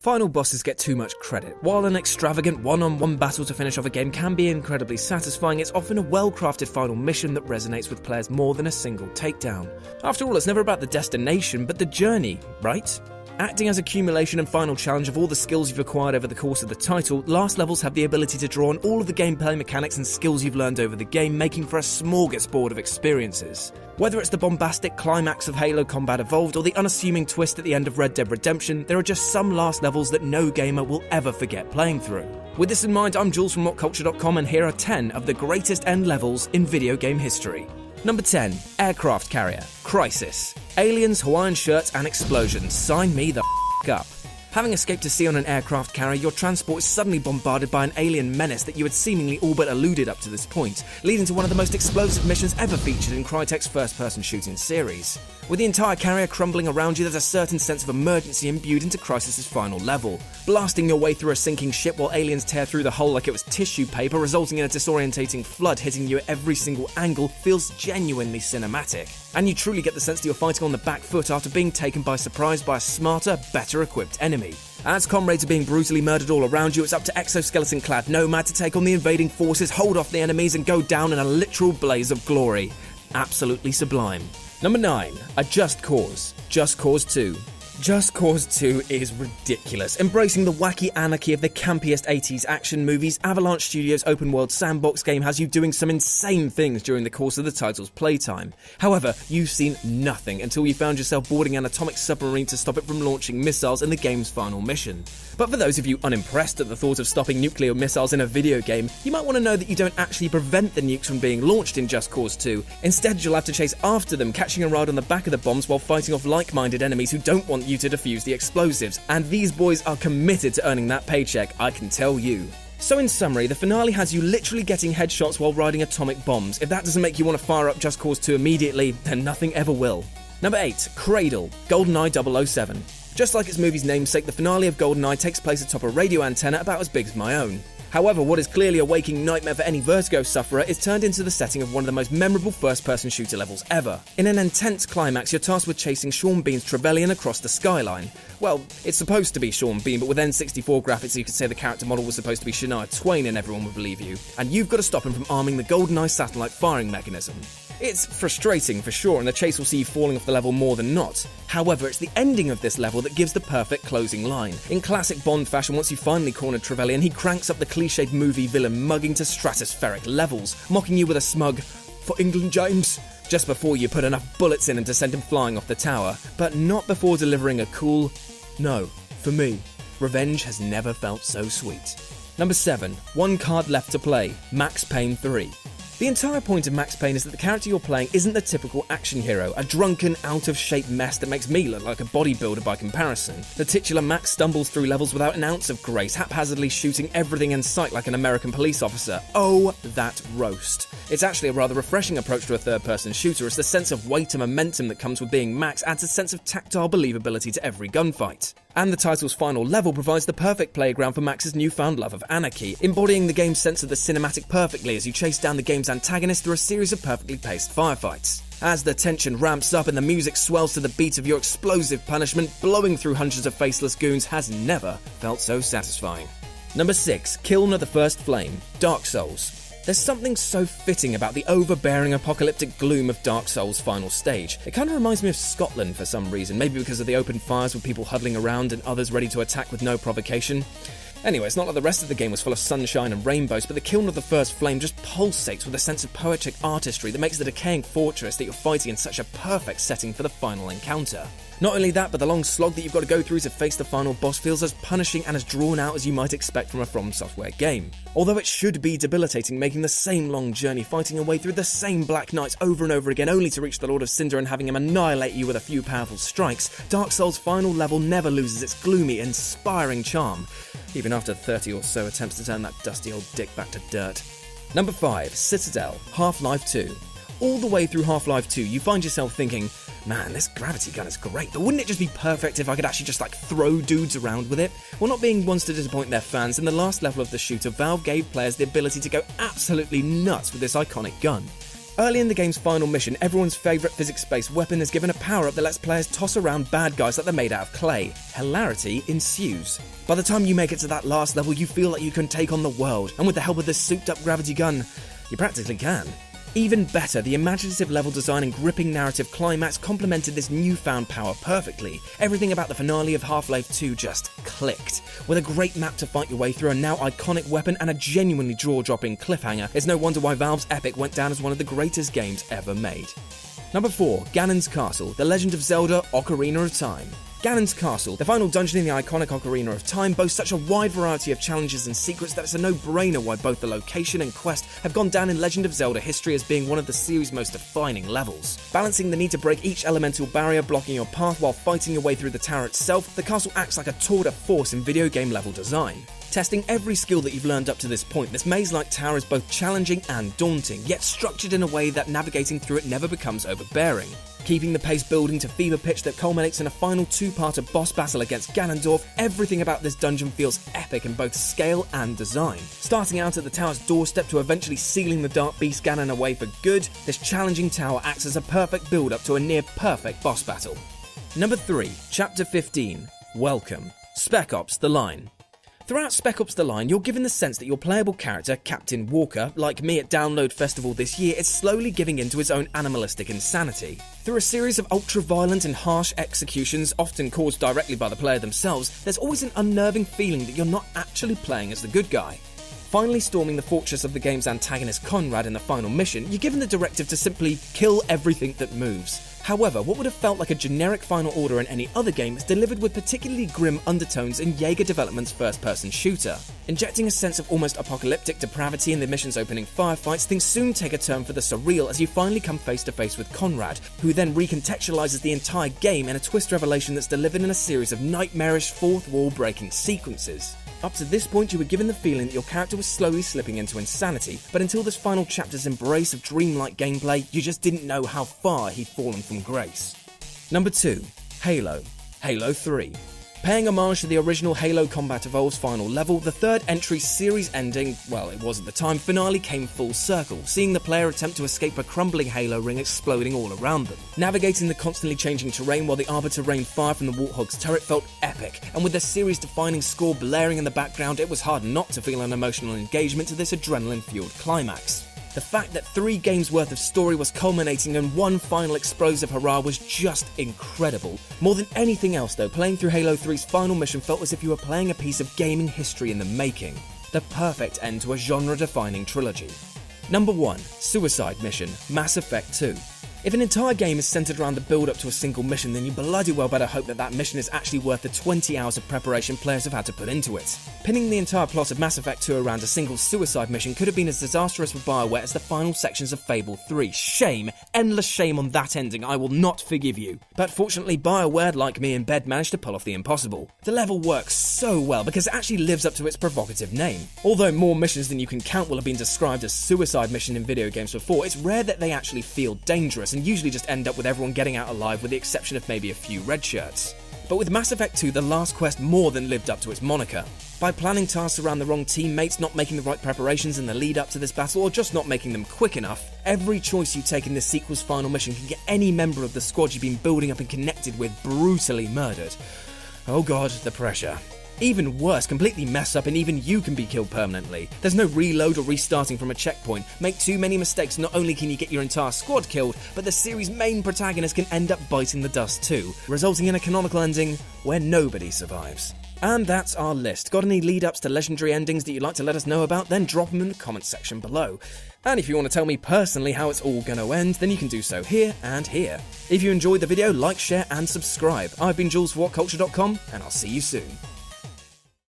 Final bosses get too much credit. While an extravagant one-on-one battle to finish off a game can be incredibly satisfying, it's often a well-crafted final mission that resonates with players more than a single takedown. After all, it's never about the destination, but the journey, right? Acting as accumulation and final challenge of all the skills you've acquired over the course of the title, last levels have the ability to draw on all of the gameplay mechanics and skills you've learned over the game, making for a smorgasbord of experiences. Whether it's the bombastic climax of Halo Combat Evolved or the unassuming twist at the end of Red Dead Redemption, there are just some last levels that no gamer will ever forget playing through. With this in mind, I'm Jules from WhatCulture.com, and here are 10 of the greatest end levels in video game history. Number 10. Aircraft Carrier. Crisis. Aliens, Hawaiian shirts and explosions. Sign me the up. Having escaped to sea on an aircraft carrier, your transport is suddenly bombarded by an alien menace that you had seemingly all but eluded up to this point, leading to one of the most explosive missions ever featured in Crytek's first-person shooting series. With the entire carrier crumbling around you, there's a certain sense of emergency imbued into Crysis' final level. Blasting your way through a sinking ship while aliens tear through the hull like it was tissue paper, resulting in a disorientating flood hitting you at every single angle, feels genuinely cinematic. And you truly get the sense that you're fighting on the back foot after being taken by surprise by a smarter, better equipped enemy. As comrades are being brutally murdered all around you, it's up to exoskeleton-clad Nomad to take on the invading forces, hold off the enemies and go down in a literal blaze of glory. Absolutely sublime. Number 9. A Just Cause. Just Cause 2. Just Cause 2 is ridiculous. Embracing the wacky anarchy of the campiest 80s action movies, Avalanche Studios' open-world sandbox game has you doing some insane things during the course of the title's playtime. However, you've seen nothing until you found yourself boarding an atomic submarine to stop it from launching missiles in the game's final mission. But for those of you unimpressed at the thought of stopping nuclear missiles in a video game, you might want to know that you don't actually prevent the nukes from being launched in Just Cause 2. Instead, you'll have to chase after them, catching a ride on the back of the bombs while fighting off like-minded enemies who don't want you to defuse the explosives. And these boys are committed to earning that paycheck, I can tell you. So in summary, the finale has you literally getting headshots while riding atomic bombs. If that doesn't make you want to fire up Just Cause 2 immediately, then nothing ever will. Number 8. Cradle. GoldenEye 007. Just like its movie's namesake, the finale of GoldenEye takes place atop a radio antenna about as big as my own. However, what is clearly a waking nightmare for any Vertigo sufferer is turned into the setting of one of the most memorable first-person shooter levels ever. In an intense climax, you're tasked with chasing Sean Bean's Trevelyan across the skyline. Well, it's supposed to be Sean Bean, but with N64 graphics you could say the character model was supposed to be Shania Twain and everyone would believe you. And you've got to stop him from arming the GoldenEye satellite firing mechanism. It's frustrating for sure, and the chase will see you falling off the level more than not. However, it's the ending of this level that gives the perfect closing line. In classic Bond fashion, once you finally cornered Trevelyan, he cranks up the cliched movie villain mugging to stratospheric levels, mocking you with a smug, "For England, James?" just before you put enough bullets in him to send him flying off the tower, but not before delivering a cool, "No, for me, revenge has never felt so sweet." Number 7. One card left to play. Max Payne 3. The entire point of Max Payne is that the character you're playing isn't the typical action hero, a drunken, out-of-shape mess that makes me look like a bodybuilder by comparison. The titular Max stumbles through levels without an ounce of grace, haphazardly shooting everything in sight like an American police officer. Oh, that roast. It's actually a rather refreshing approach to a third-person shooter, as the sense of weight and momentum that comes with being Max adds a sense of tactile believability to every gunfight. And the title's final level provides the perfect playground for Max's newfound love of anarchy, embodying the game's sense of the cinematic perfectly as you chase down the game's antagonist through a series of perfectly paced firefights. As the tension ramps up and the music swells to the beat of your explosive punishment, blowing through hundreds of faceless goons has never felt so satisfying. Number 6. Kiln of the First Flame. Dark Souls. There's something so fitting about the overbearing apocalyptic gloom of Dark Souls' final stage. It kind of reminds me of Scotland for some reason, maybe because of the open fires with people huddling around and others ready to attack with no provocation. Anyway, it's not like the rest of the game was full of sunshine and rainbows, but the Kiln of the First Flame just pulsates with a sense of poetic artistry that makes the decaying fortress that you're fighting in such a perfect setting for the final encounter. Not only that, but the long slog that you've got to go through to face the final boss feels as punishing and as drawn out as you might expect from a From Software game. Although it should be debilitating making the same long journey, fighting your way through the same Black Knights over and over again only to reach the Lord of Cinder and having him annihilate you with a few powerful strikes, Dark Souls' final level never loses its gloomy, inspiring charm, even after 30 or so attempts to turn that dusty old dick back to dirt. Number 5. Citadel. Half-Life 2. All the way through Half-Life 2, you find yourself thinking, man, this gravity gun is great, but wouldn't it just be perfect if I could actually just throw dudes around with it? Well, not being ones to disappoint their fans, in the last level of the shooter, Valve gave players the ability to go absolutely nuts with this iconic gun. Early in the game's final mission, everyone's favourite physics-based weapon is given a power-up that lets players toss around bad guys like they're made out of clay. Hilarity ensues. By the time you make it to that last level, you feel like you can take on the world, and with the help of this souped-up gravity gun, you practically can. Even better, the imaginative level design and gripping narrative climax complemented this newfound power perfectly. Everything about the finale of Half-Life 2 just clicked. With a great map to fight your way through, a now iconic weapon, and a genuinely jaw-dropping cliffhanger, it's no wonder why Valve's Epic went down as one of the greatest games ever made. Number 4. Ganon's Castle, The Legend of Zelda: Ocarina of Time. Ganon's Castle, the final dungeon in the iconic Ocarina of Time, boasts such a wide variety of challenges and secrets that it's a no-brainer why both the location and quest have gone down in Legend of Zelda history as being one of the series' most defining levels. Balancing the need to break each elemental barrier blocking your path while fighting your way through the tower itself, the castle acts like a tour de force in video game level design. Testing every skill that you've learned up to this point, this maze-like tower is both challenging and daunting, yet structured in a way that navigating through it never becomes overbearing. Keeping the pace building to fever pitch that culminates in a final two-parter boss battle against Ganondorf, everything about this dungeon feels epic in both scale and design. Starting out at the tower's doorstep to eventually sealing the Dark Beast Ganon away for good, this challenging tower acts as a perfect build-up to a near-perfect boss battle. Number 3. Chapter 15. Welcome. Spec Ops: The Line. Throughout Spec Ops: The Line, you're given the sense that your playable character, Captain Walker, like me at Download Festival this year, is slowly giving into his own animalistic insanity. Through a series of ultra-violent and harsh executions, often caused directly by the player themselves, there's always an unnerving feeling that you're not actually playing as the good guy. Finally storming the fortress of the game's antagonist Conrad in the final mission, you're given the directive to simply kill everything that moves. However, what would have felt like a generic final order in any other game is delivered with particularly grim undertones in Jaeger Development's first-person shooter. Injecting a sense of almost apocalyptic depravity in the mission's opening firefights, things soon take a turn for the surreal as you finally come face-to-face with Conrad, who then recontextualizes the entire game in a twist revelation that's delivered in a series of nightmarish fourth-wall-breaking sequences. Up to this point, you were given the feeling that your character was slowly slipping into insanity, but until this final chapter's embrace of dreamlike gameplay, you just didn't know how far he'd fallen from grace. Number 2. Halo. Halo 3. Paying homage to the original Halo Combat Evolved's final level, the third entry's series-ending, well, it was at the time, finale came full circle, seeing the player attempt to escape a crumbling Halo ring exploding all around them. Navigating the constantly changing terrain while the Arbiter rained fire from the Warthog's turret felt epic, and with the series-defining score blaring in the background, it was hard not to feel an emotional engagement to this adrenaline-fueled climax. The fact that 3 games worth of story was culminating in one final explosive hurrah was just incredible. More than anything else though, playing through Halo 3's final mission felt as if you were playing a piece of gaming history in the making. The perfect end to a genre-defining trilogy. Number 1. Suicide Mission, Mass Effect 2. If an entire game is centered around the build-up to a single mission, then you bloody well better hope that that mission is actually worth the 20 hours of preparation players have had to put into it. Pinning the entire plot of Mass Effect 2 around a single suicide mission could have been as disastrous for BioWare as the final sections of Fable 3. Shame, endless shame on that ending, I will not forgive you. But fortunately, BioWare, like me in bed, managed to pull off the impossible. The level works so well because it actually lives up to its provocative name. Although more missions than you can count will have been described as suicide mission in video games before, it's rare that they actually feel dangerous and usually just end up with everyone getting out alive with the exception of maybe a few red shirts. But with Mass Effect 2, the last quest more than lived up to its moniker. By planning tasks around the wrong teammates, not making the right preparations in the lead up to this battle, or just not making them quick enough, every choice you take in this sequel's final mission can get any member of the squad you've been building up and connected with brutally murdered. Oh god, the pressure. Even worse, completely mess up and even you can be killed permanently. There's no reload or restarting from a checkpoint. Make too many mistakes, not only can you get your entire squad killed, but the series' main protagonist can end up biting the dust too, resulting in a canonical ending where nobody survives. And that's our list. Got any lead-ups to legendary endings that you'd like to let us know about? Then drop them in the comments section below. And if you want to tell me personally how it's all going to end, then you can do so here and here. If you enjoyed the video, like, share and subscribe. I've been Jules for WhatCulture.com, and I'll see you soon.